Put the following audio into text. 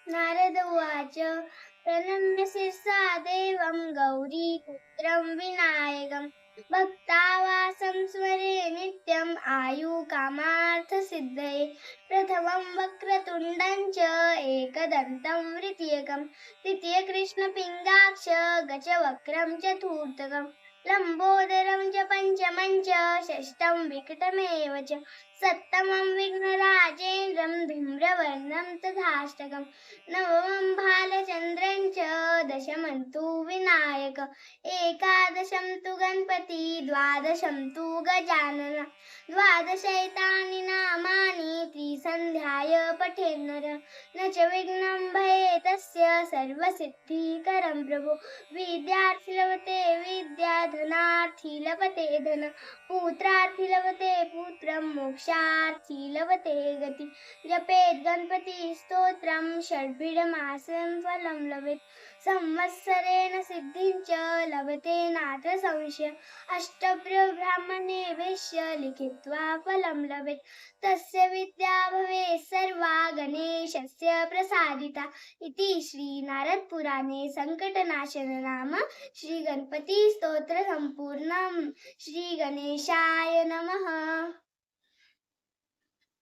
नारद उवाच प्रणम्य शिरसा देवं गौरीपुत्रं विनायकं भक्तावासं स्मरे नित्यम् आयुकामार्थसिद्धये प्रथमं वक्रतुण्डं च एकदन्तं द्वितीयकं तृतीयकृष्णपिङ्गाक्ष गजवक्त्रं चतुर्थकं लम्बोदरं च पञ्चमं च षष्ठं विकटमेव च सप्तमं विघ्नराजेन्द्रं धूम्रवर्णं तथाष्टकम् नवमं भालचन्द्रं च दशमं तु विनायक एकादशं तु गणपति द्वादशं तु गजानन द्वादशैतानि नामानि त्रिसन्ध्याय पठेन्नर न च विघ्नं भये तस्य सर्वसिद्धिकरं प्रभो विद्यार्थी लभते विद्या धनार्थी लभते धन पुत्रार्थी लभते पुत्रं मोक्षार्थी लभते गति जपेत् गणपति स्तोत्रं षड्भिर्मासं फलं लभेत् संवत्सरेण सिद्धिं च लभते नाथ संशय अष्टभ्य वेश्य लिखित्वा फलं लभेत् तस्य विद्या भवेत् सर्वा गणेशस्य प्रसादिता इति श्रीनारद पुराणे संकटनाशन नाम श्री गणपती स्तोत्र संपूर्णम् श्री गणेशाय नमः।